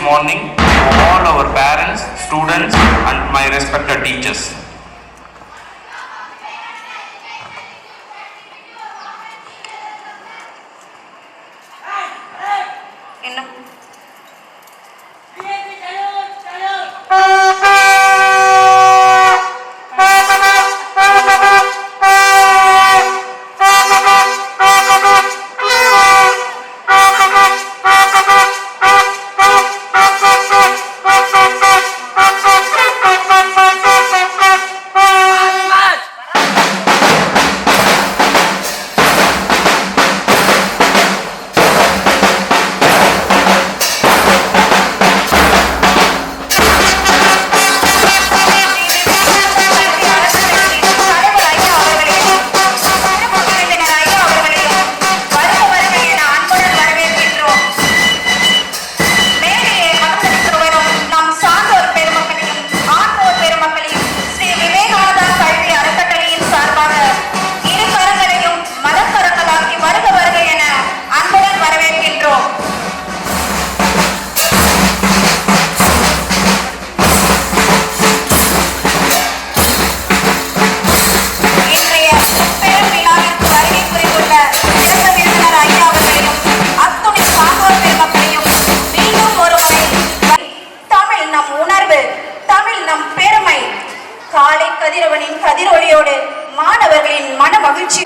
morning to all our parents, students and my respected teachers. காலை கதிரவனின் கதிரொளியோடு மாணவர்களின் மன மகிழ்ச்சி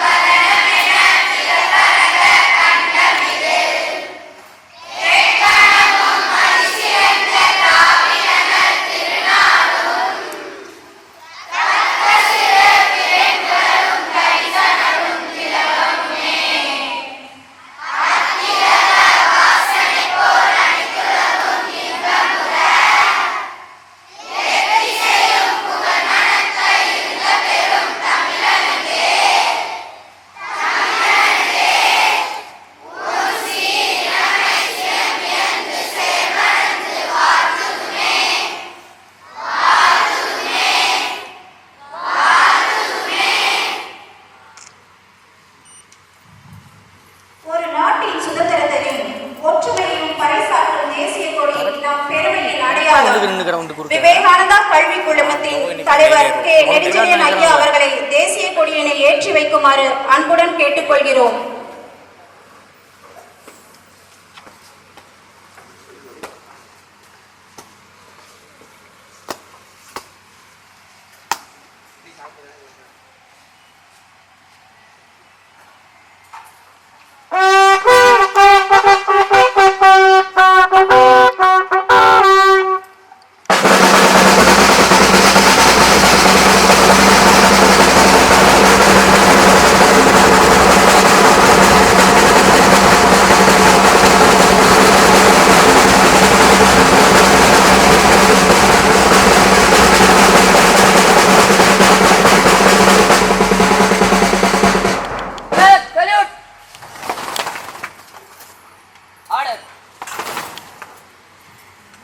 விவேகானந்தா கல்வி குழுமத்தின் தலைவர் கே. நெடுஞ்செழியன் ஐயா அவர்களை தேசிய கொடியினை ஏற்றி வைக்குமாறு அன்புடன் கேட்டுக்கொள்கிறோம்.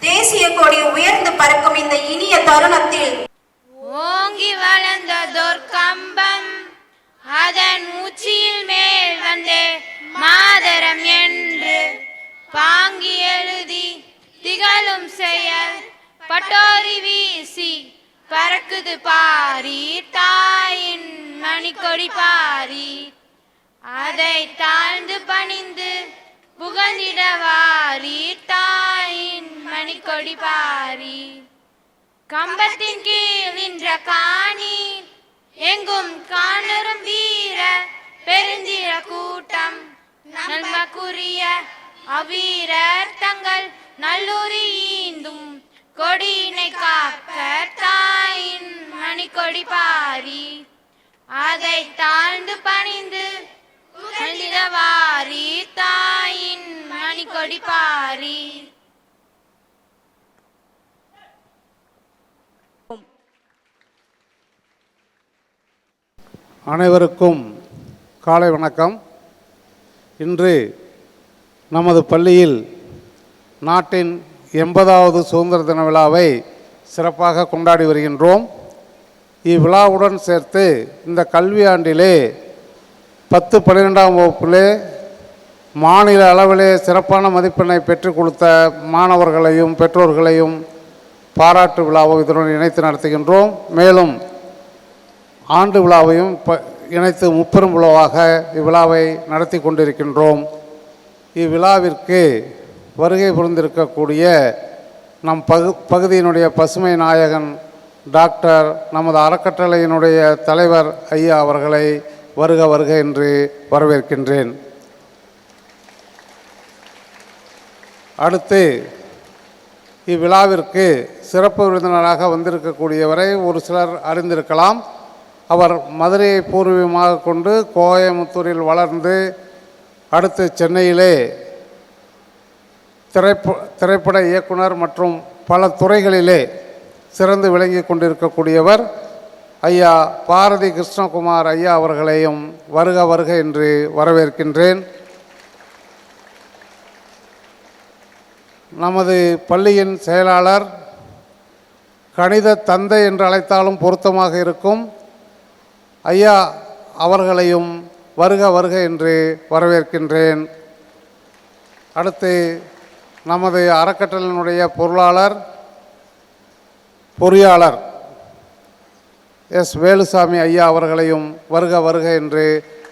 தேசிய கொடி உயர்ந்து பறக்கும் இந்த இனிய தருணத்தில் ஓங்கி வளர்ந்ததோர் கம்பம் அதன் உச்சியில் மேல் வந்தே மாதரம் என்று பாங்கி எழுதி திகழும் செயல் பட்டோரி வீசி பறக்குது பாரி தாயின் மணிக்கொடி பாரி அதை தாழ்ந்து பணிந்து புகழ்ந்திடவாரி தாயின் மணிக்கொடி பாரி கம்பத்தின் கீழ் நின்ற காணி எங்கும் காணரும் வீர பெருந்திர கூட்டம் நன்மக்குரிய அவ்வீரர் தங்கள் நல்லூரி ஈந்தும் கொடியினை காக்க தாயின் மணிக்கொடி பாரி அதை தாழ்ந்து பணிந்து புகழ்ந்திடவாரி தாயின் மணிக்கொடி பாரி. அனைவருக்கும் காலை வணக்கம். இன்று நமது பள்ளியில் நாட்டின் 80வது சுதந்திர தின விழாவை சிறப்பாக கொண்டாடி வருகின்றோம். இவ்விழாவுடன் சேர்த்து இந்த கல்வியாண்டிலே 10, 12ஆம் வகுப்பிலே மாநில அளவிலே சிறப்பான மதிப்பெண்ணை பெற்றுக் கொடுத்த மாணவர்களையும் பெற்றோர்களையும் பாராட்டு விழாவை இதனுடன் இணைத்து நடத்துகின்றோம். மேலும் ஆண்டு விழாவையும் இணைத்து முப்பெரும் விழாவாக இவ்விழாவை நடத்தி கொண்டிருக்கின்றோம். இவ்விழாவிற்கு வருகை புரிந்திருக்கக்கூடிய நம் பகுதியினுடைய பசுமை நாயகன் டாக்டர் நமது அறக்கட்டளையினுடைய தலைவர் ஐயா அவர்களை வருக வருக என்று வரவேற்கின்றேன். அடுத்து இவ்விழாவிற்கு சிறப்பு விருந்தினராக வந்திருக்கக்கூடியவரை ஒரு சிலர் அறிந்திருக்கலாம். அவர் மதுரையை பூர்வீகமாக கொண்டு கோயமுத்தூரில் வளர்ந்து அடுத்து சென்னையிலே திரைப்பட இயக்குனர் மற்றும் பல துறைகளிலே சிறந்து விளங்கி கொண்டிருக்கக்கூடியவர் ஐயா பாரதி கிருஷ்ணகுமார் ஐயா அவர்களையும் வருக வருக என்று வரவேற்கின்றேன். நமது பள்ளியின் செயலாளர், கணித தந்தை என்று அழைத்தாலும் பொருத்தமாக இருக்கும் ஐயா அவர்களையும் வருக வருக என்று வரவேற்கின்றேன். அடுத்து நமது அறக்கட்டளையினுடைய பொறியாளர் எஸ் வேலுசாமி ஐயா அவர்களையும் வருக வருக என்று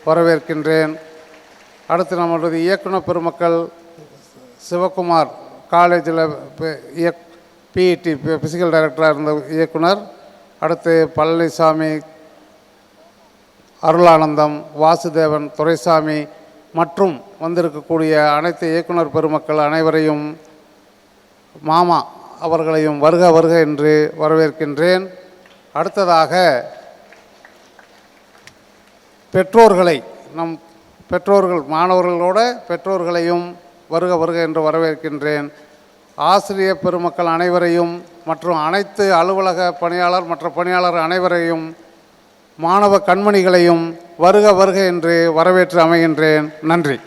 வரவேற்கின்றேன். அடுத்து நம்மளது இயக்குனர் பெருமக்கள் சிவகுமார் காலேஜில் பிஇடி ஃபிசிக்கல் டைரக்டராக இருந்த இயக்குனர், அடுத்து பழனிசாமி, அருளானந்தம், வாசுதேவன், துரைசாமி மற்றும் வந்திருக்கக்கூடிய அனைத்து இயக்குனர் பெருமக்கள் அனைவரையும் மாமா அவர்களையும் வருக வருக என்று வரவேற்கின்றேன். அடுத்ததாக பெற்றோர்களை, நம் பெற்றோர்கள், மாணவர்களோட பெற்றோர்களையும் வருக வருக என்று வரவேற்கின்றேன். ஆசிரியர் பெருமக்கள் அனைவரையும் மற்றும் அனைத்து அலுவலக பணியாளர் மற்ற பணியாளர் அனைவரையும் மாணவ கண்மணிகளையும் வருக வருக என்று வரவேற்று அமைகின்றேன். நன்றி.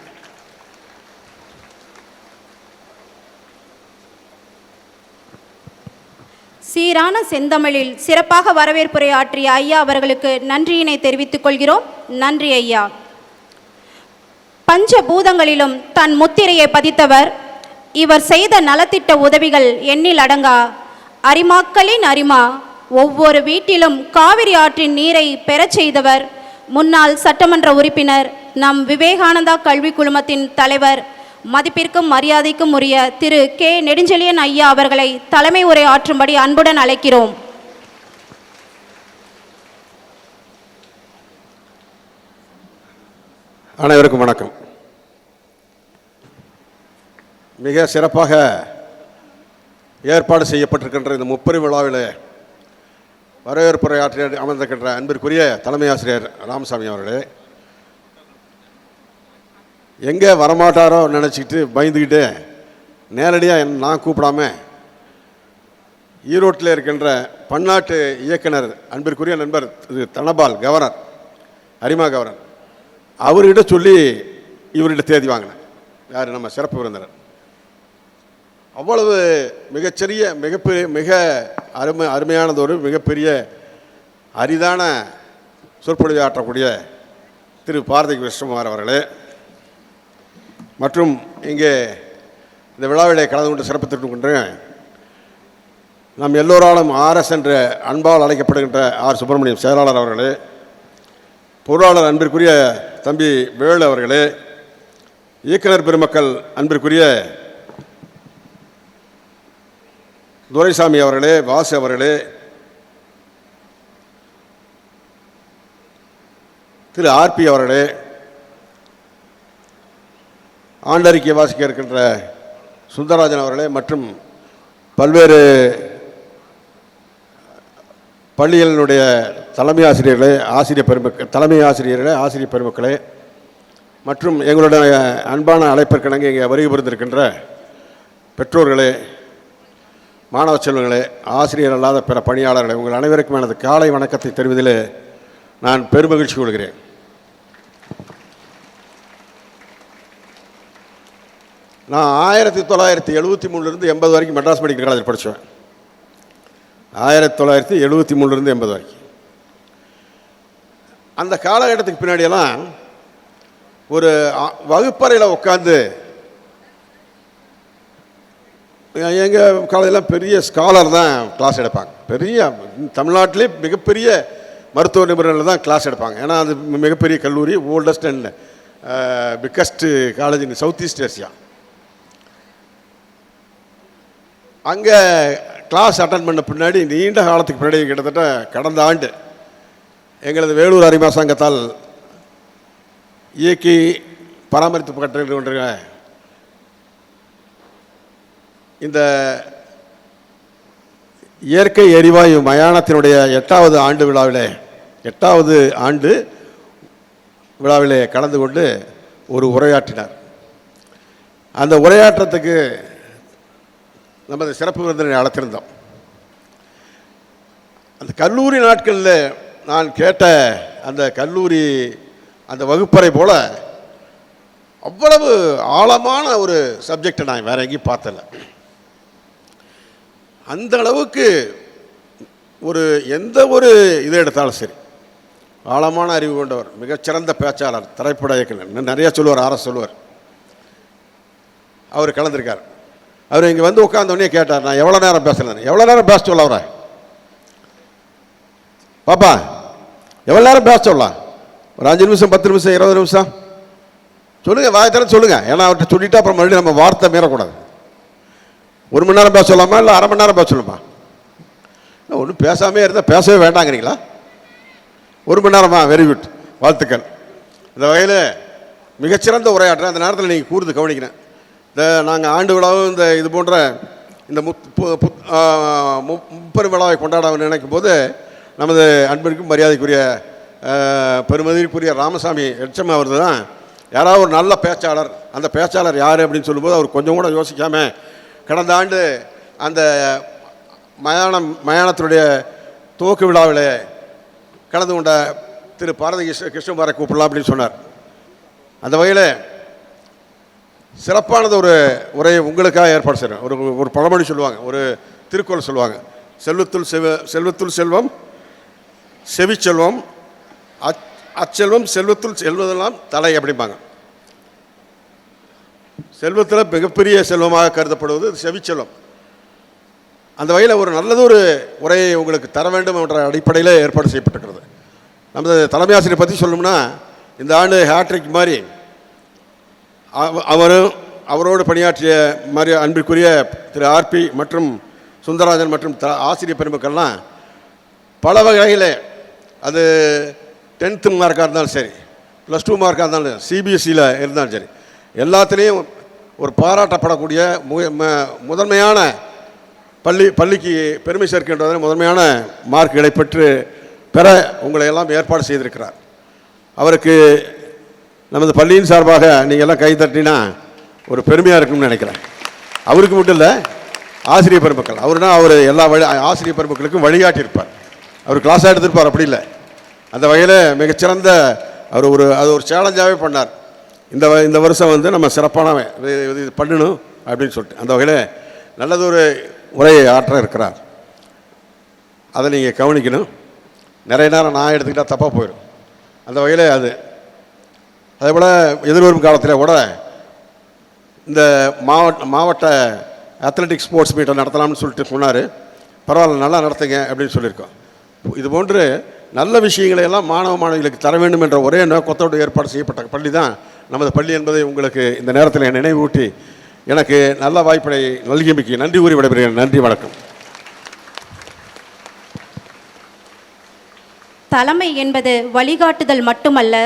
சீரான செந்தமிழில் சிறப்பாக வரவேற்புரை ஆற்றிய ஐயா அவர்களுக்கு நன்றியினை தெரிவித்துக் கொள்கிறோம். நன்றி ஐயா. பஞ்சபூதங்களிலும் தன் முத்திரையை பதித்தவர். இவர் செய்த நலத்திட்ட உதவிகள் எண்ணில் அடங்கா. அரிமாக்களின் அரிமா, ஒவ்வொரு வீட்டிலும் காவிரி ஆற்றின் நீரை பெறச் செய்தவர். முன்னாள் சட்டமன்ற உறுப்பினர், நம் விவேகானந்தா கல்வி குழுமத்தின் தலைவர், மதிப்பிற்கும் மரியாதைக்கும் உரிய திரு கே நெடுஞ்செழியன் ஐயா அவர்களை தலைமை உரை ஆற்றும்படி அன்புடன் அழைக்கிறோம். அனைவருக்கும் வணக்கம். மிக சிறப்பாக ஏற்பாடு செய்யப்பட்டிருக்கின்ற இந்த முப்பெரும் விழாவில் வரவேற்புரை ஆற்றி அமர்ந்திருக்கின்ற அன்பிற்குரிய தலைமை ஆசிரியர் ராமசாமி அவர்களே, எங்கே வரமாட்டாரோ நினச்சிக்கிட்டு பயந்துக்கிட்டு நேரடியாக நான் கூப்பிடாம ஈரோட்டில் இருக்கின்ற பன்னாட்டு இயக்குனர் அன்பிற்குரிய நண்பர் திரு தனபால் கவர்னர், அரிமா கவர்னர், அவர்கிட்ட சொல்லி இவர்கிட்ட தேதி வாங்கினேன். யார்? நம்ம சிறப்பு விருந்தினர். அவ்வளவு மிகச்சிறிய மிக அருமையானதொரு மிகப்பெரிய அரிதான சொற்பொழிவை ஆற்றக்கூடிய திரு பாரதி கிருஷ்ணகுமார் அவர்களே மற்றும் இங்கே இந்த விழாவிலே கலந்து கொண்டு சிறப்பித்திருக்கின்ற நம் எல்லோராலும் ஆர்எஸ் என்ற அன்பால் அழைக்கப்படுகின்ற ஆர் சுப்பிரமணியம் செயலாளர் அவர்களே, பொருளாளர் அன்பிற்குரிய தம்பி வேலு அவர்களே, இயக்குனர் பெருமக்கள் அன்பிற்குரிய துரைசாமி அவர்களே, வாசு அவர்களே, திரு ஆர்பி அவர்களே, ஆண்டறிக்கை வாசிக்க இருக்கின்ற சுந்தரராஜன் அவர்களே மற்றும் பல்வேறு பள்ளிகளினுடைய தலைமை ஆசிரியர்களே, ஆசிரியர் பெருமக்களே மற்றும் எங்களுடைய அன்பான அழைப்பிற்கிணங்க இங்கே வருகை புரிந்திருக்கின்ற பெற்றோர்களே, மாணவ செல்வங்களே, ஆசிரியர் அல்லாத பிற பணியாளர்களே, உங்கள் அனைவருக்கும் எனது காலை வணக்கத்தை தெரிவதில் நான் பெருமகிழ்ச்சி கொள்கிறேன். நான் 1973 80 வரைக்கும் மெட்ராஸ் மெடிக்கல் காலேஜில் படித்தேன். 1973 80 வரைக்கும். அந்த காலகட்டத்துக்கு பின்னாடியெல்லாம் ஒரு வகுப்பறையில் உட்காந்து எங்கள் காலேஜெலாம் பெரிய ஸ்காலர் தான் கிளாஸ் எடுப்பாங்க. பெரிய தமிழ்நாட்டிலே மிகப்பெரிய மருத்துவ நிபுணர்கள் தான் கிளாஸ் எடுப்பாங்க. ஏன்னா அது மிகப்பெரிய கல்லூரி, oldest and biggest college in southeast Asia. அங்கே கிளாஸ் அட்டன் பண்ண பின்னாடி நீண்ட காலத்துக்கு பின்னாடி கிட்டத்தட்ட கடந்த ஆண்டு எங்களது வேலூர் அரிமா சங்கத்தால் இயக்கி பராமரித்து கட்டுகின்ற இந்த இயற்கை எரிவாயு மயானத்தினுடைய 8வது ஆண்டு விழாவிலே 8வது ஆண்டு விழாவிலே கலந்து கொண்டு ஒரு உரையாற்றினார். அந்த உரையாற்றத்துக்கு நமது சிறப்பு விருந்தினரை அழைத்திருந்தோம். அந்த கல்லூரி நாட்களில் நான் கேட்ட அந்த கல்லூரி அந்த வகுப்பறை போல அவ்வளவு ஆழமான ஒரு சப்ஜெக்டை நான் வேற எங்கேயும் பார்த்தல. அந்த அளவுக்கு ஒரு எந்த ஒரு இதை எடுத்தாலும் சரி ஆழமான அறிவு கொண்டவர், மிகச்சிறந்த பேச்சாளர், திரைப்பட இயக்குனர், நிறைய சொல்லுவார், ஆர சொல்லுவார். அவர் கலந்துருக்கார். அவர் இங்கே வந்து உட்காந்தோடனே கேட்டார், நான் எவ்வளோ நேரம் பேசலாம், எவ்வளோ நேரம் பேச சொல்ல அவரை பாப்பா, எவ்வளோ நேரம் பேச சொல்லலாம், ஒரு 5 நிமிஷம் 10 நிமிஷம் 20 நிமிஷம் சொல்லுங்கள், வாயத்தரம் சொல்லுங்கள். ஏன்னா அவர்கிட்ட சொல்லிவிட்டு அப்புறம் மறுபடியும் நம்ம வார்த்தை மீறக்கூடாது. 1 மணி நேரம் பேச சொல்லலாமா இல்லை அரை மணி நேரம் பேச சொல்லலாமா? ஒன்றும் பேசாமே இருந்தால் பேசவே வேண்டாங்கிறீங்களா? 1 மணி நேரமா? வெரி குட், வாழ்த்துக்கள். இந்த வகையில் மிகச்சிறந்த உரையாற்ற அந்த நேரத்தில் நீங்கள் கூர்ந்து கவனிக்கிறேன். இந்த நாங்கள் ஆண்டு விழாவும் இந்த இது போன்ற இந்த முப்பெரும் விழாவை கொண்டாட நினைக்கும் போது நமது அன்பிற்கும் மரியாதைக்குரிய பெருமதிக்குரிய ராமசாமி எச்சம் அவர்கள் தான் யாராவது ஒரு நல்ல பேச்சாளர், அந்த பேச்சாளர் யார் அப்படின்னு சொல்லும்போது அவர் கொஞ்சம் கூட யோசிக்காமல் கடந்த ஆண்டு அந்த மயானத்தினுடைய துவக்க விழாவில் கலந்து கொண்ட திரு பாரதி கிருஷ்ணகுமாரை கூப்பிடலாம் அப்படின்னு சொன்னார். அந்த வகையில் சிறப்பானது ஒரு உரையை உங்களுக்காக ஏற்பாடு செய்கிறேன். ஒரு பழமொழி சொல்லுவாங்க, ஒரு திருக்குறள் சொல்லுவாங்க, செல்வத்துள் செல்வம் செவிச்செல்வம், அச்செல்வம் செல்வத்துள் செல்வதெல்லாம் தலை அப்படிம்பாங்க. செல்வத்தில் மிகப்பெரிய செல்வமாக கருதப்படுவது செவிச்செல்வம். அந்த வகையில் ஒரு நல்லதொரு உரையை உங்களுக்கு தர வேண்டும் என்ற அடிப்படையில் ஏற்பாடு செய்யப்பட்டிருக்கிறது. நமது தலைமை ஆசிரியர் பற்றி சொல்லணும்னா இந்த ஆண்டு ஹேட்ரிக் மாதிரி அவரோடு பணியாற்றிய மாதிரி அன்பிற்குரிய திரு ஆர்பி மற்றும் சுந்தரராஜன் மற்றும் ஆசிரியர் பெருமக்கள்லாம் பல வகையில் அது 10th மார்க்காக இருந்தாலும் சரி, +2 மார்க்காக இருந்தாலும் சிபிஎஸ்சியில் இருந்தாலும் சரி, எல்லாத்துலேயும் ஒரு பாராட்டப்படக்கூடிய முதன்மையான பள்ளிக்கு பெருமை சேர்க்கின்றதில் முதன்மையான மார்க்குகளை பெற உங்களை எல்லாம் ஏற்பாடு செய்திருக்கிறார். அவருக்கு நமது பள்ளியின் சார்பாக நீங்கள் எல்லாம் கை தட்டினா ஒரு பெருமையாக இருக்கும்னு நினைக்கிறேன். அவருக்கு மட்டும் இல்லை, ஆசிரியர் பெருமக்கள், அவர் எல்லா ஆசிரியர் பெருமக்களுக்கும் வழிகாட்டியிருப்பார். அவர் கிளாஸாக எடுத்திருப்பார், அப்படி இல்லை. அந்த வகையில் மிகச்சிறந்த அது ஒரு சேலஞ்சாகவே பண்ணார். இந்த வருஷம் வந்து நம்ம சிறப்பான இது பண்ணணும் அப்படின்னு சொல்லிட்டு அந்த வகையில் நல்லதொரு உரையை ஆற்ற இருக்கிறார். அதை நீங்கள் கவனிக்கணும். நிறைய நேரம் நான் எடுத்துக்கிட்டால் தப்பாக போயிடும். அந்த வகையில் அதே போல் எதிர்வரும் காலத்தில் கூட இந்த மாவட்ட அத்லெட்டிக் ஸ்போர்ட்ஸ் மீட்டை நடத்தலாம்னு சொல்லிட்டு சொன்னார். பரவாயில்ல, நல்லா நடத்துங்க அப்படின்னு சொல்லியிருக்கோம். இது போன்று நல்ல விஷயங்களை எல்லாம் மாணவிகளுக்கு தர வேண்டும் என்ற ஒரே நோக்கத்தோடு ஏற்பாடு செய்யப்பட்ட பள்ளி தான் நமது பள்ளி என்பதை உங்களுக்கு இந்த நேரத்தில் நினைவூட்டி எனக்கு நல்ல வாய்ப்பை நல்கியமைக்கு நன்றி கூறி விடைபெறுகிறேன். நன்றி, வணக்கம். தலைமை என்பது வழிகாட்டுதல் மட்டுமல்ல,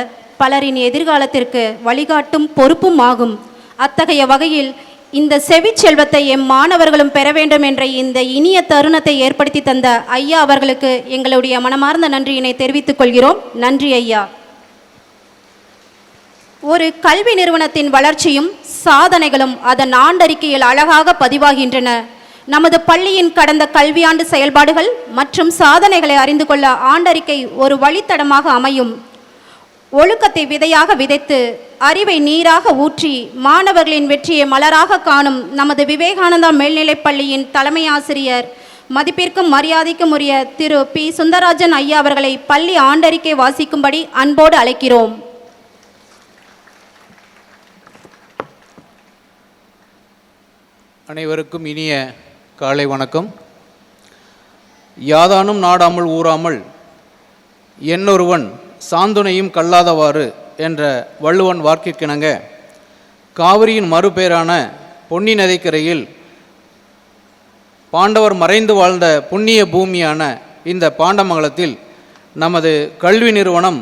பலரின் எதிர்காலத்திற்கு வழிகாட்டும் பொறுப்பும் ஆகும். அத்தகைய வகையில் இந்த செவிச்செல்வத்தை எம் மாணவர்களும் பெற வேண்டும் என்ற இந்த இனிய தருணத்தை ஏற்படுத்தி தந்த ஐயா அவர்களுக்கு எங்களுடைய மனமார்ந்த நன்றியினை தெரிவித்துக் கொள்கிறோம். நன்றி ஐயா. ஒரு கல்வி நிறுவனத்தின் வளர்ச்சியும் சாதனைகளும் அதன் ஆண்டறிக்கையில் அழகாக பதிவாகின்றன. நமது பள்ளியின் கடந்த கல்வியாண்டு செயல்பாடுகள் மற்றும் சாதனைகளை அறிந்து கொள்ள ஆண்டறிக்கை ஒரு வழித்தடமாக அமையும். ஒழுக்கத்தை விதையாக விதைத்து அறிவை நீராக ஊற்றி மாணவர்களின் வெற்றியை மலராக காணும் நமது விவேகானந்தா மேல்நிலைப் பள்ளியின் தலைமை ஆசிரியர் மதிப்பிற்கும் மரியாதைக்கும் உரிய திரு பி சுந்தரராஜன் ஐயா அவர்களை பள்ளி ஆண்டறிக்கை வாசிக்கும்படி அன்போடு அழைக்கிறோம். அனைவருக்கும் இனிய காலை வணக்கம். யாதானும் நாடாமல் ஊறாமல் என்னொருவன் சாந்துணையும் கல்லாதவாறு என்ற வள்ளுவன் வாக்கிற்கிணங்க காவிரியின் மறுபெயரான பொன்னி நதிக்கரையில் பாண்டவர் மறைந்து வாழ்ந்த புண்ணிய பூமியான இந்த பாண்டமங்கலத்தில் நமது கல்வி நிறுவனம்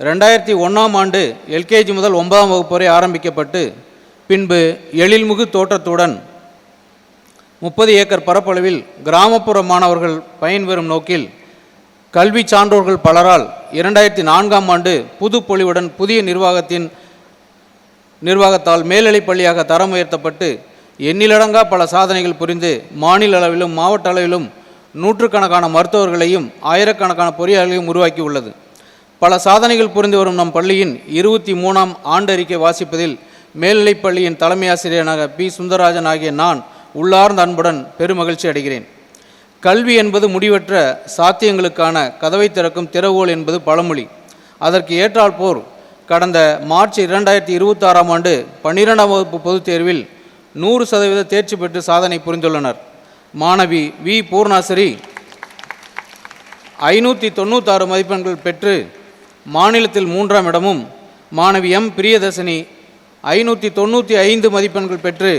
2001ஆம் ஆண்டு எல்கேஜி முதல் 9ஆம் வகுப்பு வரை ஆரம்பிக்கப்பட்டு பின்பு எழில்மிகு தோற்றத்துடன் 30 ஏக்கர் பரப்பளவில் கிராமப்புற மாணவர்கள் பயன்பெறும் நோக்கில் கல்வி சான்றோர்கள் பலரால் 2004ஆம் ஆண்டு புது பொலிவுடன் புதிய நிர்வாகத்தால் மேல்நிலைப் பள்ளியாக தரம் உயர்த்தப்பட்டு எண்ணிலடங்கா பல சாதனைகள் புரிந்து மாநில அளவிலும் மாவட்ட அளவிலும் நூற்றுக்கணக்கான மருத்துவர்களையும் ஆயிரக்கணக்கான பொறியாளர்களையும் உருவாக்கி உள்ளது. பல சாதனைகள் புரிந்து வரும் நம் பள்ளியின் 23ஆம் ஆண்டறிக்கை வாசிப்பதில் மேல்நிலைப் பள்ளியின் தலைமை ஆசிரியரான பி. சுந்தரராஜன் ஆகிய நான் உள்ளார்ந்த அன்புடன் பெருமகிழ்ச்சி அடைகிறேன். கல்வி என்பது முடிவற்ற சாத்தியங்களுக்கான கதவை திறக்கும் திறவுகோல் என்பது பழமொழி. அதற்கு ஏற்றாற்போர் கடந்த மார்ச் 2026ஆம் ஆண்டு 12ஆம் வகுப்பு பொதுத் தேர்வில் 100% தேர்ச்சி பெற்று சாதனை புரிந்துள்ளனர். மாணவி வி. பூர்ணாசிரி 596 மதிப்பெண்கள் பெற்று மாநிலத்தில் 3ஆம் இடமும், மாணவி எம். பிரியதர்சினி 595 மதிப்பெண்கள் பெற்று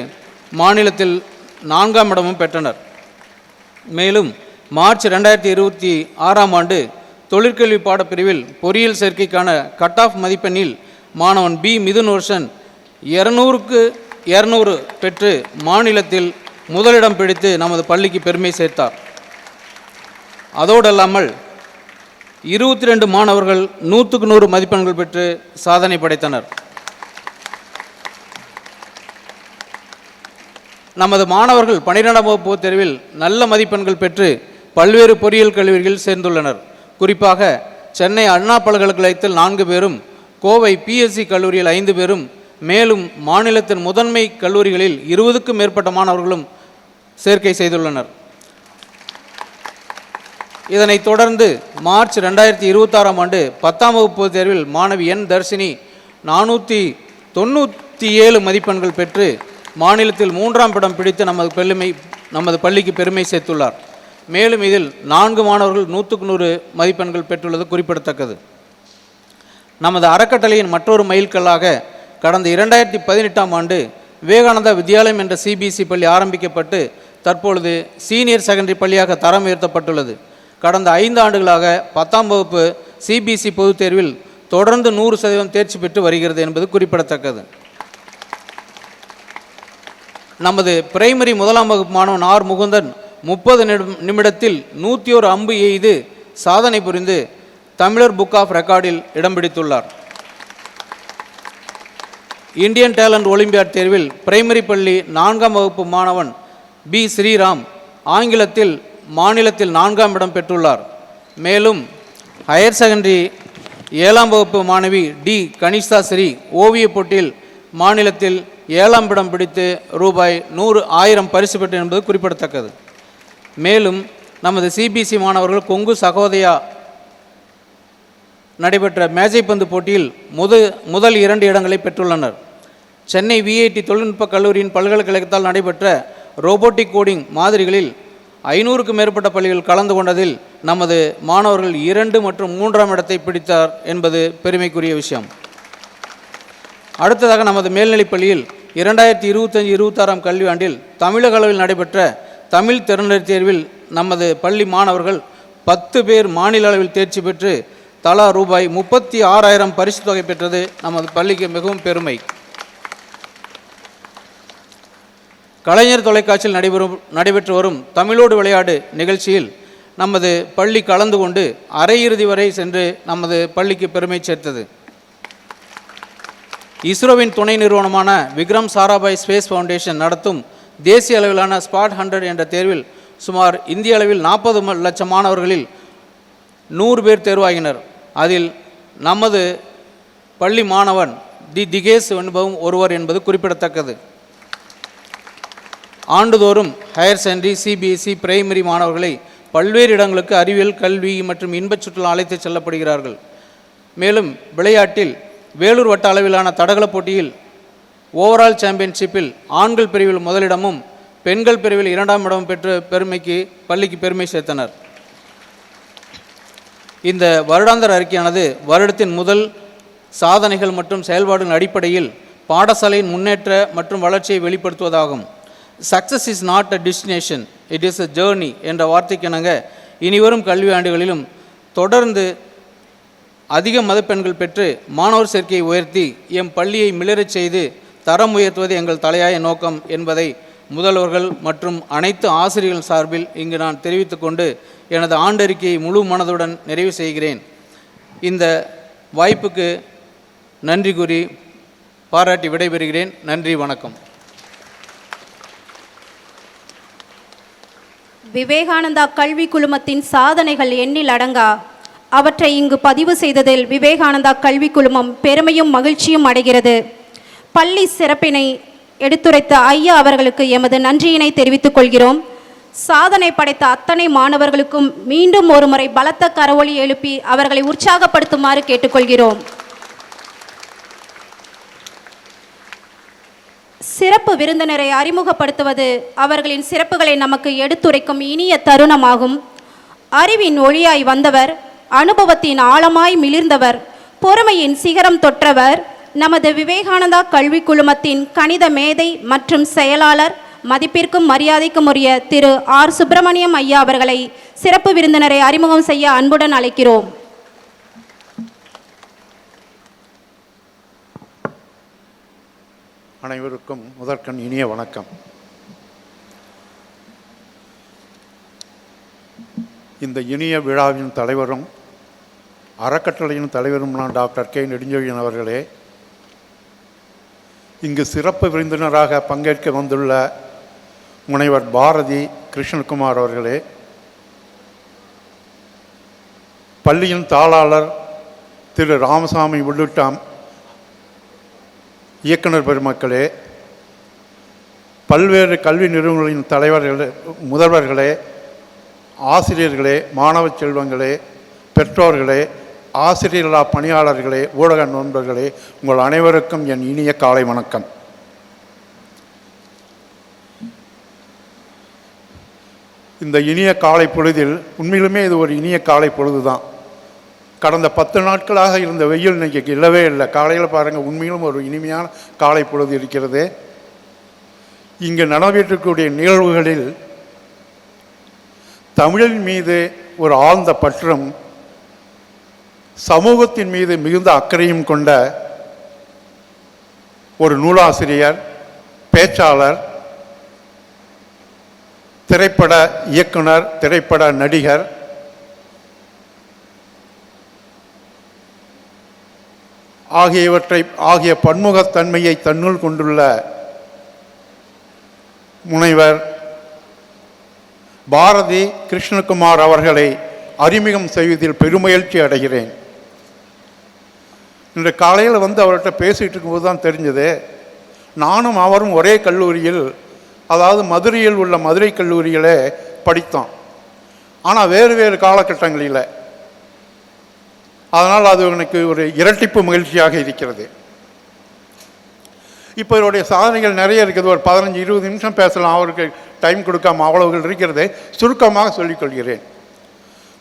மாநிலத்தில் 4ஆம் இடமும் பெற்றனர். மேலும் மார்ச் 2026ஆம் ஆண்டு தொழிற்கல்வி பாடப்பிரிவில் பொறியியல் சேர்க்கைக்கான கட் ஆஃப் மதிப்பெண்ணில் மாணவன் பி. மிதுன் ரோஷன் 200க்கு 200 பெற்று மாநிலத்தில் முதலிடம் பிடித்து நமது பள்ளிக்கு பெருமை சேர்த்தார். அதோடல்லாமல் 22 மாணவர்கள் 100க்கு 100 மதிப்பெண்கள் பெற்று சாதனை படைத்தனர். நமது மாணவர்கள் 12ஆம் வகுப்பு தேர்வில் நல்ல மதிப்பெண்கள் பெற்று பல்வேறு பொறியியல் கல்லூரிகளில் சேர்ந்துள்ளனர். குறிப்பாக சென்னை அண்ணா பல்கலைக்கழகத்தில் 4 பேரும், கோவை பிஎஸ்சி கல்லூரியில் 5 பேரும், மேலும் மாநிலத்தின் முதன்மை கல்லூரிகளில் 20க்கும் மேற்பட்ட மாணவர்களும் சேர்க்கை செய்துள்ளனர். இதனைத் தொடர்ந்து மார்ச் 2026ஆம் ஆண்டு 10ஆம் வகுப்பு தேர்வில் மாணவி என். தர்ஷினி 497 மதிப்பெண்கள் பெற்று மாநிலத்தில் 3ஆம் இடம் பிடித்து நமது பள்ளிக்கு பெருமை சேர்த்துள்ளார். மேலும் இதில் 4 மாணவர்கள் 100க்கு 100 மதிப்பெண்கள் பெற்றுள்ளது குறிப்பிடத்தக்கது. நமது அறக்கட்டளையின் மற்றொரு மைல்கல்லாக கடந்த 2018ஆம் ஆண்டு விவேகானந்தா வித்யாலயம் என்ற சிபிஎஸ்இ பள்ளி ஆரம்பிக்கப்பட்டு தற்பொழுது சீனியர் செகண்டரி பள்ளியாக தரம் உயர்த்தப்பட்டுள்ளது. கடந்த 5 ஆண்டுகளாக 10ஆம் வகுப்பு சிபிஎஸ்இ பொதுத் தேர்வில் தொடர்ந்து 100% தேர்ச்சி பெற்று வருகிறது என்பது குறிப்பிடத்தக்கது. நமது பிரைமரி 1ஆம் வகுப்பு மாணவன் ஆர். முகுந்தன் 30 நிமிடத்தில் 101 அம்பு எய்து சாதனை புரிந்து தமிழர் புக் ஆஃப் ரெக்கார்டில் இடம் பிடித்துள்ளார். இந்தியன் டேலண்ட் ஒலிம்பியாட் தேர்வில் பிரைமரி பள்ளி 4ஆம் வகுப்பு மாணவன் பி. ஸ்ரீராம் ஆங்கிலத்தில் மாநிலத்தில் 4ஆம் இடம் பெற்றுள்ளார். மேலும் ஹையர் செகண்டரி 7ஆம் வகுப்பு மாணவி டி. கனிஷ்தா ஸ்ரீ ஓவியப் போட்டியில் மாநிலத்தில் 7ஆம் இடம் பிடித்து ரூபாய் 100,000 பரிசு பெற்று என்பது குறிப்பிடத்தக்கது. மேலும் நமது சிபிஎஸ்இ மாணவர்கள் கொங்கு சகோதயா நடைபெற்ற மேஜைப்பந்து போட்டியில் முதல் 2 இடங்களை பெற்றுள்ளனர். சென்னை விஐடி தொழில்நுட்ப கல்லூரியின் பல்கலைக்கழகத்தால் நடைபெற்ற ரோபோட்டிக் கோடிங் மாதிரிகளில் 500க்கும் மேற்பட்ட பள்ளிகள் கலந்து கொண்டதில் நமது மாணவர்கள் 2 மற்றும் 3ஆம் இடத்தை பிடித்தார் என்பது பெருமைக்குரிய விஷயம். அடுத்ததாக நமது மேல்நிலைப் பள்ளியில் 2025-26ஆம் கல்வியாண்டில் தமிழக அளவில் நடைபெற்ற தமிழ் திறனறி தேர்வில் நமது பள்ளி மாணவர்கள் 10 பேர் மாநில அளவில் தேர்ச்சி பெற்று தலா ரூபாய் 36,000 பரிசு தொகை பெற்றது நமது பள்ளிக்கு மிகவும் பெருமை. கலைஞர் தொலைக்காட்சியில் நடைபெற்று வரும் தமிழோடு விளையாடு நிகழ்ச்சியில் நமது பள்ளி கலந்து கொண்டு அரையிறுதி வரை சென்று நமது பள்ளிக்கு பெருமை சேர்த்தது. இஸ்ரோவின் துணை நிறுவனமான விக்ரம் சாராபாய் ஸ்பேஸ் ஃபவுண்டேஷன் நடத்தும் தேசிய அளவிலான ஸ்பாட் 100 என்ற தேர்வில் சுமார் இந்திய அளவில் 40 லட்சம் மாணவர்களில் 100 பேர் தேர்வாகினர். அதில் நமது பள்ளி மாணவன் திகேஷ் என்பதும் ஒருவர் என்பது குறிப்பிடத்தக்கது. ஆண்டுதோறும் ஹையர் செகண்டரி, சிபிஎஸ்இ, பிரைமரி மாணவர்களை பல்வேறு இடங்களுக்கு அறிவியல், கல்வி மற்றும் இன்பச் சுற்றுலா அழைத்து செல்லப்படுகிறார்கள். மேலும் விளையாட்டில் வேலூர் வட்ட அளவிலான தடகள போட்டியில் ஓவரால் சாம்பியன்ஷிப்பில் ஆண்கள் பிரிவில் முதலிடமும் பெண்கள் பிரிவில் 2ஆம் இடம் பெற்று பள்ளிக்கு பெருமை சேர்த்தனர். இந்த வருடாந்திர அறிக்கையானது வருடத்தின் முதல் சாதனைகள் மற்றும் செயல்பாடுகளின் அடிப்படையில் பாடசாலையின் முன்னேற்ற மற்றும் வளர்ச்சியை வெளிப்படுத்துவதாகும். Success is not a destination, it is a journey என்ற வார்த்தைக்கிணங்க இனிவரும் கல்வி ஆண்டுகளிலும் தொடர்ந்து அதிக மதிப்பெண்கள் பெற்று மாணவர் சேர்க்கையை உயர்த்தி எம் பள்ளியை மிளிரச் செய்து தரம் உயர்த்துவது எங்கள் தலையாய நோக்கம் என்பதை முதல்வர்கள் மற்றும் அனைத்து ஆசிரியர்கள் சார்பில் இங்கு நான் தெரிவித்துக் கொண்டு எனது ஆண்டறிக்கையை முழு மனதுடன் நிறைவு செய்கிறேன். இந்த வாய்ப்புக்கு நன்றி கூறி பாராட்டி விடைபெறுகிறேன். நன்றி, வணக்கம். விவேகானந்தா கல்வி குழுமத்தின் சாதனைகள் எண்ணில் அடங்கா. அவற்றை இங்கு பதிவு செய்ததில் விவேகானந்தா கல்வி குழுமம் பெருமையும் மகிழ்ச்சியும் அடைகிறது. பள்ளி சிறப்பினை எடுத்துரைத்த ஐயா அவர்களுக்கு எமது நன்றியினை தெரிவித்துக் கொள்கிறோம். சாதனை படைத்த அத்தனை மாணவர்களுக்கும் மீண்டும் ஒருமுறை பலத்த கரவொலி எழுப்பி அவர்களை உற்சாகப்படுத்துமாறு கேட்டுக்கொள்கிறோம். சிறப்பு விருந்தினரை அறிமுகப்படுத்துவது அவர்களின் சிறப்புகளை நமக்கு எடுத்துரைக்கும் இனிய தருணமாகும். அறிவின் ஒளியாய் வந்தவர், அனுபவத்தின் ஆழமாய் மிளிர்ந்தவர், பொறுமையின் சிகரம் தொற்றவர், நமது விவேகானந்தா கல்வி குழுமத்தின் கணித மேதை மற்றும் செயலாளர், மதிப்பிற்கும் மரியாதைக்கும் உரிய திரு ஆர். சுப்பிரமணியம் ஐயா அவர்களை சிறப்பு விருந்தினரை அறிமுகம் செய்ய அன்புடன் அழைக்கிறோம். அனைவருக்கும் முதற்கண் இனிய வணக்கம். இந்த இனிய விழாவின் தலைவரும் அறக்கட்டளையின் தலைவருமான டாக்டர் கே. நெடுஞ்செழியன் அவர்களே, இங்கு சிறப்பு விருந்தினராக பங்கேற்க வந்துள்ள முனைவர் பாரதி கிருஷ்ணகுமார் அவர்களே, பள்ளியின் தாளாளர் திரு ராமசாமி உள்ளிட்ட இயக்குனர் பெருமக்களே, பல்வேறு கல்வி நிறுவனங்களின் தலைவர்களே, முதல்வர்களே, ஆசிரியர்களே, மாணவ செல்வங்களே, பெற்றோர்களே, ஆசிரியர்களா பணியாளர்களே, ஊடக நண்பர்களே, உங்கள் அனைவருக்கும் என் இனிய காலை வணக்கம். இந்த இனிய காலை பொழுதில் உண்மையிலுமே இது ஒரு இனிய காலை பொழுது தான். கடந்த 10 நாட்களாக இருந்த வெயில் இன்னைக்கு இல்லவே இல்லை. காலையில் பாருங்கள், உண்மையிலும் ஒரு இனிமையான காலை பொழுது இருக்கிறது. இங்கு நடந்திருக்கக்கூடிய நிகழ்வுகளில் தமிழின் மீது ஒரு ஆழ்ந்த பற்றும் சமூகத்தின் மீது மிகுந்த அக்கறையும் கொண்ட ஒரு நூலாசிரியர், பேச்சாளர், திரைப்பட இயக்குனர், திரைப்பட நடிகர், ஆகிய பன்முகத்தன்மையை தன்னுள் கொண்டுள்ள முனைவர் பாரதி கிருஷ்ணகுமார் அவர்களை அறிமுகம் செய்வதில் பெருமகிழ்ச்சி அடைகிறேன். இன்று காலையில் அவர்கிட்ட பேசிகிட்டு இருக்கும்போது தான் தெரிஞ்சது, நானும் அவரும் ஒரே கல்லூரியில், அதாவது மதுரையில் உள்ள மதுரை கல்லூரியிலே படித்தோம். ஆனால் வேறு வேறு காலகட்டங்களில். அதனால் அது எனக்கு ஒரு இரட்டிப்பு மகிழ்ச்சியாக இருக்கிறது. இப்போ இவருடைய சாதனைகள் நிறைய இருக்குது. ஒரு 15-20 நிமிஷம் பேசலாம், அவருக்கு டைம் கொடுக்காம அவ்வளவுகள் இருக்கிறது. சுருக்கமாக சொல்லிக்கொள்கிறேன்.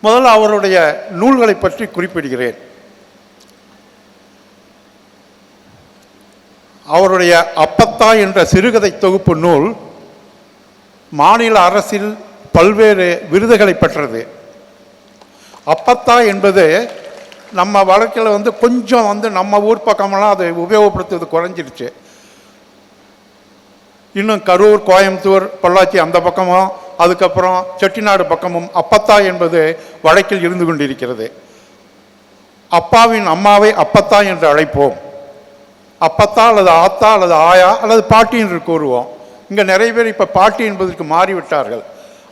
முதல்ல அவருடைய நூல்களை பற்றி குறிப்பிடுகிறேன். அவருடைய அப்பத்தா என்ற சிறுகதை தொகுப்பு நூல் மாநில அரசில் பல்வேறு விருதுகளை பெற்றது. அப்பத்தா என்பது நம்ம வழக்கில் கொஞ்சம் நம்ம ஊர் பக்கமெல்லாம் அதை உபயோகப்படுத்துவது குறைஞ்சிருச்சு. இன்னும் கரூர், கோயம்புத்தூர், பொள்ளாச்சி அந்த பக்கமும், அதுக்கப்புறம் செட்டிநாடு பக்கமும் அப்பத்தா என்பது வழக்கில் இருந்து கொண்டிருக்கிறது. அப்பாவின் அம்மாவை அப்பத்தா என்று அழைப்போம். அப்பத்தா அல்லது ஆத்தா அல்லது ஆயா அல்லது பாட்டி என்று கூறுவோம். இங்கே நிறைய பேர் இப்போ பாட்டி என்பதற்கு மாறிவிட்டார்கள்.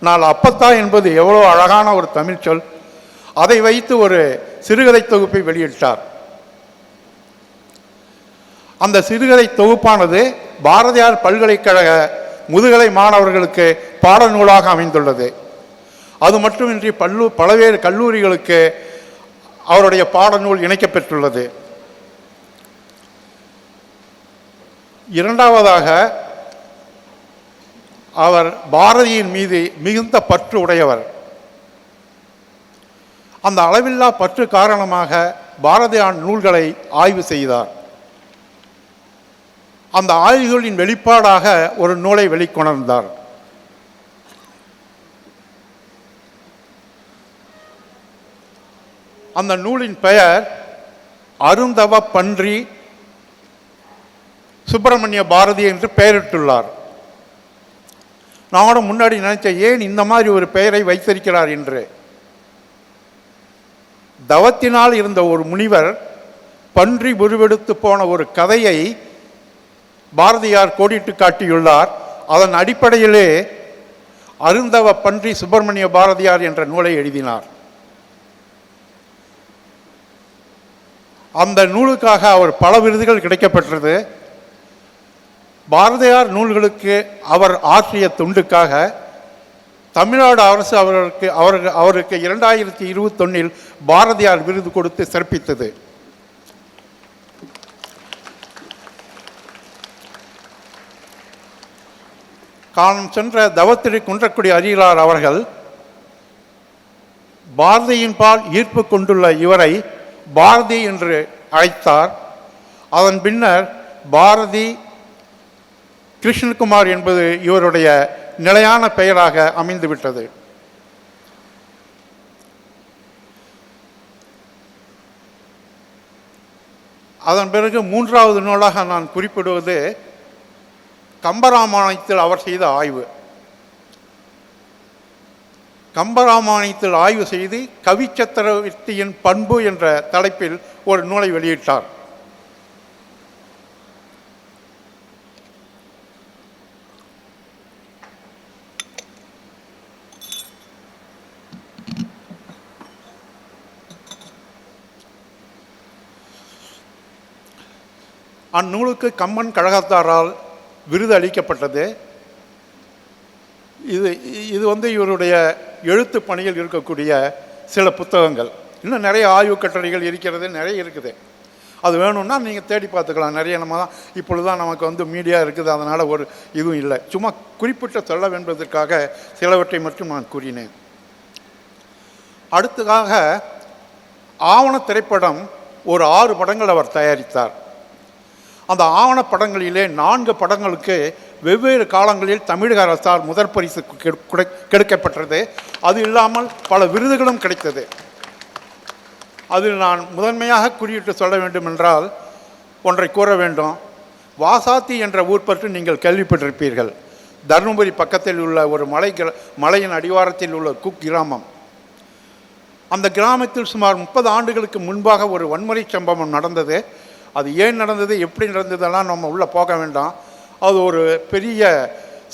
ஆனால் அப்பத்தா என்பது எவ்வளோ அழகான ஒரு தமிழ் சொல். அதை வைத்து ஒரு சிறுகதை தொகுப்பை வெளியிட்டார். அந்த சிறுகதை தொகுப்பானது பாரதியார் பல்கலைக்கழக முதுகலை மாணவர்களுக்கு பாடநூலாக அமைந்துள்ளது. அது மட்டுமின்றி பல்வேறு கல்லூரிகளுக்கு அவருடைய பாடநூல் இணைக்கப்பெற்றுள்ளது. இரண்டாவதாக அவர் பாரதியின் மீது மிகுந்த பற்று உடையவர். அந்த அளவில்லா பற்று காரணமாக பாரதியார் நூல்களை ஆய்வு செய்தார். அந்த ஆய்வுகளின் வெளிப்பாடாக ஒரு நூலை வெளிக்கொணர்ந்தார். அந்த நூலின் பெயர் அருந்தவ பன்றி சுப்பிரமணிய பாரதி என்று பெயரிட்டுள்ளார். நான் முன்னாடி நினைச்சேன், ஏன் இந்த மாதிரி ஒரு பெயரை வைத்திருக்கிறார் என்று. தவத்தினால் இருந்த ஒரு முனிவர் பன்றி உருவெடுத்து போன ஒரு கதையை பாரதியார் கோடிட்டு காட்டியுள்ளார். அதன் அடிப்படையிலே அருந்தவ பன்றி சுப்பிரமணிய பாரதியார் என்ற நூலை எழுதினார். அந்த நூலுக்காக அவர் பல விருதுகள் கிடைக்கப்பெற்றது. பாரதியார் நூல்களுக்கு அவர் ஆற்றிய தொண்டுக்காக தமிழ்நாடு அரசு அவருக்கு 2021 பாரதியார் விருது கொடுத்து சிறப்பித்தது. காலம் சென்ற தவத்திரு குன்றக்குடி அரியலார் அவர்கள் பாரதியின் பால் ஈர்ப்பு கொண்டுள்ள இவரை பாரதி என்று அழைத்தார். அதன் பின்னர் பாரதி கிருஷ்ணகுமார் என்பது இவருடைய நிலையான பெயராக அமைந்துவிட்டது. அதன் பிறகு மூன்றாவது நூலாக நான் குறிப்பிடுவது கம்பராமாயணத்தில் அவர் செய்த ஆய்வு. கம்பராமாயணத்தில் ஆய்வு செய்து கவி சக்கரவர்த்தியின் பண்பு என்ற தலைப்பில் ஒரு நூலை வெளியிட்டார். அந்நூலுக்கு கம்பன் கழகத்தாரால் விருது அளிக்கப்பட்டது. இது இவருடைய எழுத்து பணியில் இருக்கக்கூடிய சில புத்தகங்கள். இன்னும் நிறைய ஆய்வு கட்டுரைகள் இருக்கிறது, நிறைய இருக்குது. அது வேணும்னா நீங்கள் தேடி பார்த்துக்கலாம். நிறைய நம்ம தான் இப்பொழுது தான் நமக்கு மீடியா இருக்குது, அதனால் ஒரு இதுவும் இல்லை. சும்மா குறிப்பிட்ட சொல்ல என்பதற்காக சிலவற்றை மட்டும் நான் கூறினேன். அடுத்ததாக ஆவண திரைப்படம் ஒரு 6 படங்கள் அவர் தயாரித்தார். அந்த ஆவணப்படங்களிலே 4 படங்களுக்கு வெவ்வேறு காலங்களில் தமிழக அரசால் முதற் பரிசு கிடைக்கப்பட்டது. அது இல்லாமல் பல விருதுகளும் கிடைத்தது. அதில் நான் முதன்மையாக குறியிட்டு சொல்ல வேண்டும் என்றால் ஒன்றை கூற வேண்டும். வாசாத்தி என்ற ஊர் பற்றி நீங்கள் கேள்விப்பட்டிருப்பீர்கள். தருமபுரி பக்கத்தில் உள்ள ஒரு மலையின் அடிவாரத்தில் உள்ள குக்கிராமம். அந்த கிராமத்தில் சுமார் 30 ஆண்டுகளுக்கு முன்பாக ஒரு வன்முறை சம்பவம் நடந்தது. அது ஏன் நடந்தது, எப்படி நடந்ததெல்லாம் நம்ம உள்ளே போக வேண்டாம். அது ஒரு பெரிய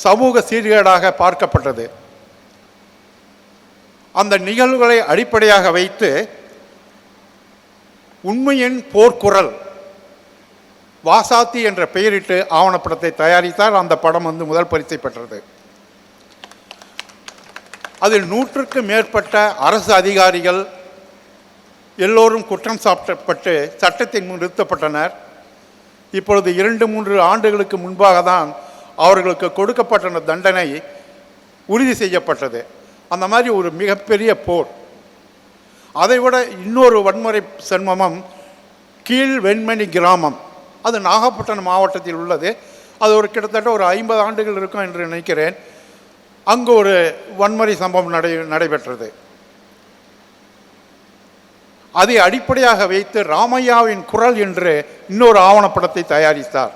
சமூக சீர்கேடாக பார்க்கப்பட்டது. அந்த நிகழ்வுகளை அடிப்படையாக வைத்து உண்மையின் போர்க்குரல் வாசாத்தி என்ற பெயரிட்டு ஆவணப்படத்தை தயாரித்தார். அந்த படம் முதல் பரிசை பெற்றது. அதில் 100க்கு மேற்பட்ட அரசு அதிகாரிகள் எல்லோரும் குற்றம் சாட்டப்பட்டு சட்டத்தின் முன் நிறுத்தப்பட்டனர். இப்பொழுது 2-3 ஆண்டுகளுக்கு முன்பாக தான் அவர்களுக்கு கொடுக்கப்பட்ட தண்டனை உறுதி செய்யப்பட்டது. அந்த மாதிரி ஒரு மிகப்பெரிய போர். அதைவிட இன்னொரு வன்முறை சம்பவம் கீழ் வெண்மணி கிராமம், அது நாகப்பட்டினம் மாவட்டத்தில் உள்ளது. அது கிட்டத்தட்ட ஒரு 50 ஆண்டுகள் இருக்கும் என்று நினைக்கிறேன். அங்கு ஒரு வன்முறை சம்பவம் நடைபெற்றது. அதை அடிப்படையாக வைத்து ராமையாவின் குரல் என்று இன்னொரு ஆவணப்படத்தை தயாரித்தார்.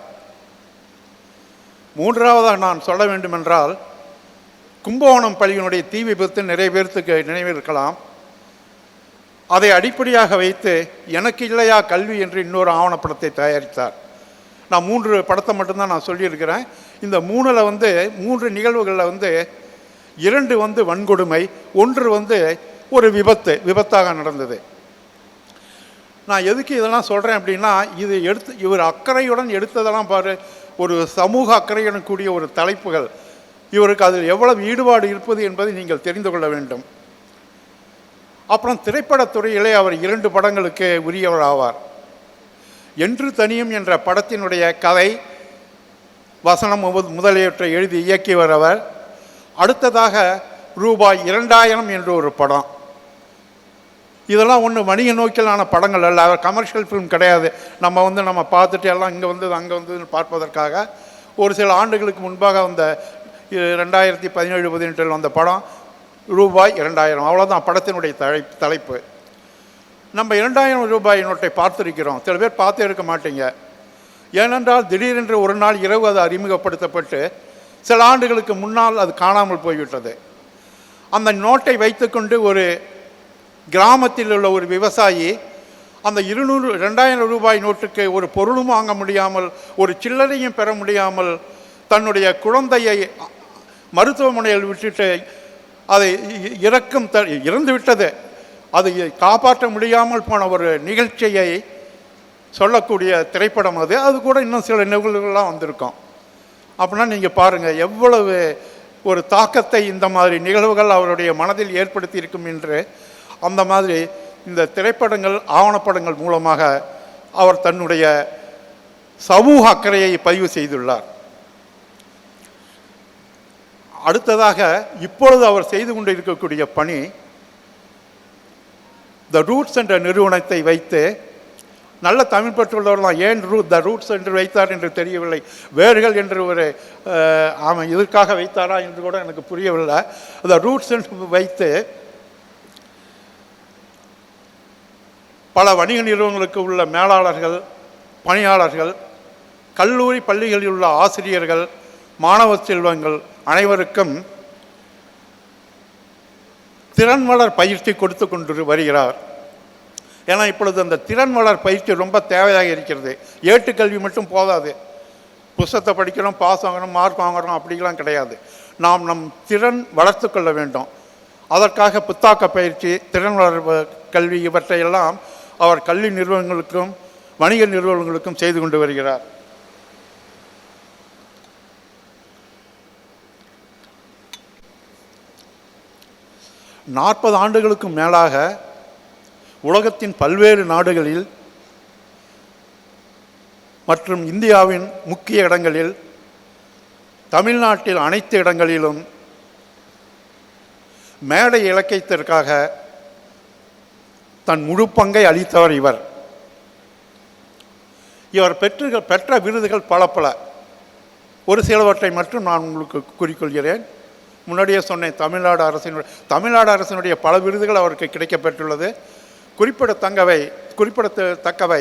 மூன்றாவதாக நான் சொல்ல வேண்டுமென்றால் கும்பகோணம் பள்ளியினுடைய தீ விபத்து நிறைய பேர்த்துக்கு நினைவிருக்கலாம். அதை அடிப்படையாக வைத்து எனக்கு இல்லையா கல்வி என்று இன்னொரு ஆவணப்படத்தை தயாரித்தார். நான் 3 படத்தை மட்டும்தான் நான் சொல்லியிருக்கிறேன். இந்த 3ல் 3 நிகழ்வுகளில் 2 வன்கொடுமை, 1 ஒரு விபத்தாக நடந்தது. நான் எதுக்கு இதெல்லாம் சொல்கிறேன் அப்படின்னா, இவர் அக்கறையுடன் எடுத்ததெல்லாம் பாரு, ஒரு சமூக அக்கறையுடன் கூடிய ஒரு தலைப்புகள். இவருக்கு அதில் எவ்வளவு ஈடுபாடு இருப்பது என்பதை நீங்கள் தெரிந்து கொள்ள வேண்டும். அப்புறம் திரைப்படத்துறையிலே அவர் 2 படங்களுக்கு உரியவர் ஆவார். என்று தனியும் என்ற படத்தினுடைய கதை வசனம் முதலியவற்றை எழுதி இயக்கியவர் அவர். அடுத்ததாக ரூபாய் 2000 என்ற ஒரு படம். இதெல்லாம் ஒன்று வணிக நோக்கிலான படங்கள் அல்ல, அவர் கமர்ஷியல் ஃபிலிம் கிடையாது. நம்ம பார்த்துட்டு எல்லாம் இங்கே வந்தது அங்கே வந்ததுன்னு பார்ப்பதற்காக ஒரு சில ஆண்டுகளுக்கு முன்பாக வந்த 2017-18 வந்த படம் ரூபாய் 2000. அவ்வளோதான் படத்தினுடைய தலைப்பு. நம்ம 2000 ரூபாய் நோட்டை பார்த்துருக்கிறோம். சில பேர் பார்த்தே இருக்க மாட்டீங்க. ஏனென்றால் திடீரென்று ஒரு நாள் இரவு அது அறிமுகப்படுத்தப்பட்டு சில ஆண்டுகளுக்கு முன்னால் அது காணாமல் போய்விட்டது. அந்த நோட்டை வைத்துக்கொண்டு ஒரு கிராமத்தில் உள்ள ஒரு விவசாயி அந்த 2000 ரூபாய் நோட்டுக்கு ஒரு பொருளும் வாங்க முடியாமல், ஒரு சில்லறையும் பெற முடியாமல், தன்னுடைய குழந்தையை மருத்துவமனையில் விட்டுட்டு அதை இறந்து விட்டது, அதை காப்பாற்ற முடியாமல் போன ஒரு நிகழ்ச்சியை சொல்லக்கூடிய திரைப்படம் அது. அது கூட இன்னும் சில நிகழ்வுகள்லாம் வந்திருக்கும். அப்படின்னா நீங்கள் பாருங்கள் எவ்வளவு ஒரு தாக்கத்தை இந்த மாதிரி நிகழ்வுகள் அவருடைய மனதில் ஏற்படுத்தி இருக்கும் என்று. அந்த மாதிரி இந்த திரைப்படங்கள், ஆவணப்படங்கள் மூலமாக அவர் தன்னுடைய சமூக அக்கறையை பதிவு செய்துள்ளார். அடுத்ததாக இப்பொழுது அவர் செய்து கொண்டு இருக்கக்கூடிய பணி, த ரூட்ஸ் என்ற நிறுவனத்தை வைத்து, நல்ல தமிழ் பெற்றுள்ளவர்களாம் ஏன் த ரூட்ஸ் என்று வைத்தார் என்று தெரியவில்லை, வேர்கள் என்று ஒரு இதற்காக வைத்தாரா என்று கூட எனக்கு புரியவில்லை. த ரூட்ஸ் என்று வைத்து பல வணிக நிறுவனங்களுக்கு உள்ள மேலாளர்கள், பணியாளர்கள், கல்லூரி பள்ளிகளில் உள்ள ஆசிரியர்கள், மாணவ செல்வங்கள் அனைவருக்கும் திறன் வளர் பயிற்சி கொடுத்து கொண்டு வருகிறார். ஏன்னா இப்பொழுது அந்த திறன் வளர் பயிற்சி ரொம்ப தேவையாக இருக்கிறது. ஏட்டுக்கல்வி மட்டும் போதாது. புத்தகத்தை படிக்கிறோம், பாஸ் வாங்குறோம், மார்க் வாங்குறோம், அப்படிலாம் கிடையாது. நாம் நம் திறன் வளர்த்து கொள்ள வேண்டும். அதற்காக புத்தாக்க பயிற்சி, திறன் வளர் கல்வி இவற்றையெல்லாம் அவர் கல்வி நிறுவனங்களுக்கும் வணிக நிறுவனங்களுக்கும் செய்து கொண்டு வருகிறார். நாற்பது ஆண்டுகளுக்கும் மேலாக உலகத்தின் பல்வேறு நாடுகளில் மற்றும் இந்தியாவின் முக்கிய இடங்களில், தமிழ்நாட்டில் அனைத்து இடங்களிலும் மேடை இலக்கியத்திற்காக தன் முழு பங்கை அளித்தவர் இவர். இவர் பெற்ற விருதுகள் பல பல. ஒரு சிலவற்றை மட்டும் நான் உங்களுக்கு கூறிக்கொள்கிறேன். முன்னாடியே சொன்னேன், தமிழ்நாடு அரசினுடைய பல விருதுகள் அவருக்கு கிடைக்கப்பெற்றுள்ளது. குறிப்பிடத்தக்கவை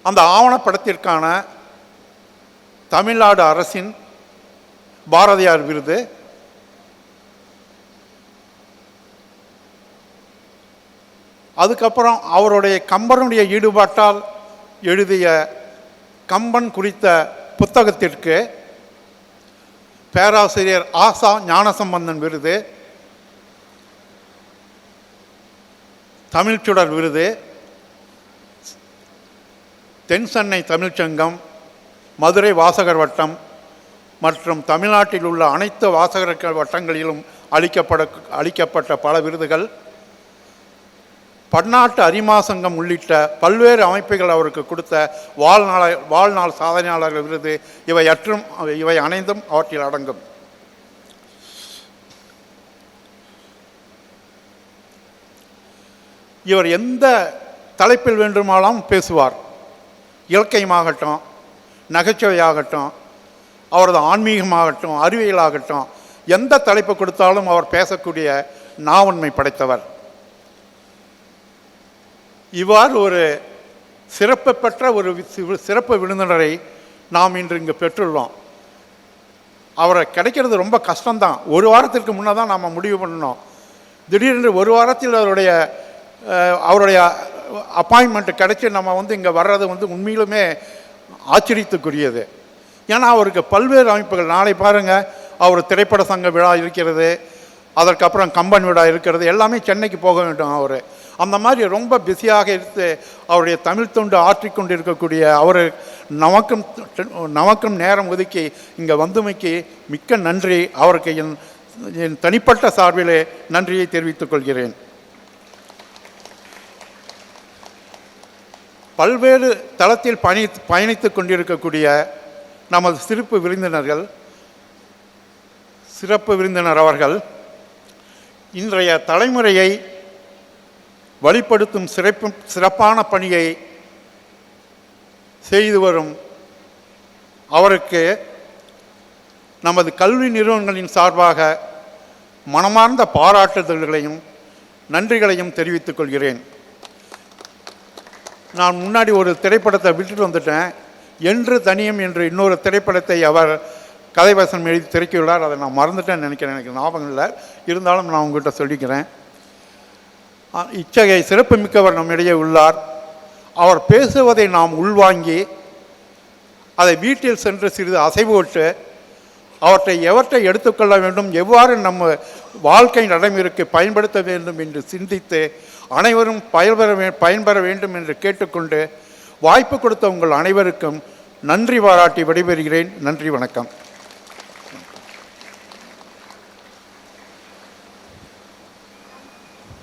அந்த ஆவணப்படத்திற்கான தமிழ்நாடு அரசின் பாரதியார் விருது, அதுக்கப்புறம் அவருடைய கம்பனுடைய ஈடுபாட்டால் எழுதிய கம்பன் குறித்த புத்தகத்திற்கு பேராசிரியர் ஆசா ஞானசம்பந்தன் விருது, தமிழ்ச்சுடர் விருது, தென் சென்னை தமிழ்ச்சங்கம், மதுரை வாசகர் வட்டம் மற்றும் தமிழ்நாட்டில் உள்ள அனைத்து வாசகர் வட்டங்களிலும் அளிக்கப்பட்ட பல விருதுகள், பன்னாட்டு அரிமா சங்கம் உள்ளிட்ட பல்வேறு அமைப்புகள் அவருக்கு கொடுத்த வாழ்நாள் சாதனையாளர்கள் விருது, இவை அனைத்தும் அவற்றில் அடங்கும். இவர் எந்த தலைப்பில் வேண்டுமானாலும் பேசுவார். இலக்கியமாகட்டும், நகைச்சுவையாகட்டும், அவரது ஆன்மீகமாகட்டும், அறிவியலாகட்டும், எந்த தலைப்பு கொடுத்தாலும் அவர் பேசக்கூடிய நாவன்மை படைத்தவர். இவ்வாறு ஒரு சிறப்பு பெற்ற ஒரு சிறப்பு விருந்தினரை நாம் இன்று இங்கு பெற்றுள்ளோம். அவரை கிடைக்கிறது ரொம்ப கஷ்டம்தான். ஒரு வாரத்திற்கு முன்னே தான் நாம் முடிவு பண்ணணும். திடீரென்று ஒரு வாரத்தில் அவருடைய அப்பாயின்மெண்ட் கிடைச்சி நம்ம இங்கே வர்றது உண்மையிலுமே ஆச்சரியத்துக்குரியது. ஏன்னா அவருக்கு பல்வேறு அமைப்புகள், நாளை பாருங்கள், அவர் திரைப்பட சங்க விழா இருக்கிறது, அதற்கப்புறம் கம்பன் விழா இருக்கிறது, எல்லாமே சென்னைக்கு போக வேண்டும். அவர் அந்த மாதிரி ரொம்ப பிஸியாக இருந்து அவருடைய தமிழ் தொண்டு ஆற்றிக்கொண்டு இருக்கக்கூடிய அவர் நமக்கும் நேரம் ஒதுக்கி இங்கே வந்தமைக்கு மிக்க நன்றி. அவருக்கு என் தனிப்பட்ட சார்பிலே நன்றியை தெரிவித்துக் கொள்கிறேன். பல்வேறு தளத்தில் பயணித்து கொண்டிருக்கக்கூடிய நமது சிறப்பு விருந்தினர் அவர்கள் இன்றைய தலைமுறையை வழிப்படுத்தும் சிறப்பான பணியை செய்து வரும் அவருக்கு நமது கல்வி நிறுவனங்களின் சார்பாக மனமார்ந்த பாராட்டுதல்களையும் நன்றிகளையும் தெரிவித்துக் கொள்கிறேன். நான் முன்னாடி ஒரு திரைப்படத்தை விட்டுட்டு வந்துட்டேன். என்று தனியும் என்று இன்னொரு திரைப்படத்தை அவர் கதைவசனம் எழுதி திரைக்கியுள்ளார். அதை நான் மறந்துட்டேன்னு நினைக்கிறேன், எனக்கு ஞாபகம் இல்லை. இருந்தாலும் நான் உங்கள்கிட்ட சொல்லிக்கிறேன். இத்தகைய சிறப்பு மிக்கவர் நம்மிடையே உள்ளார். அவர் பேசுவதை நாம் உள்வாங்கி அதை வீட்டில் சென்று சிறிது அசைவோட்டு அவற்றை எவற்றை எடுத்துக்கொள்ள வேண்டும், எவ்வாறு நம்ம வாழ்க்கை நடைமுறைக்கு பயன்படுத்த வேண்டும் என்று சிந்தித்து அனைவரும் பயன்பெற வேண்டும் என்று கேட்டுக்கொண்டு வாய்ப்பு கொடுத்த உங்கள் அனைவருக்கும் நன்றி பாராட்டி விடைபெறுகிறேன். நன்றி, வணக்கம்.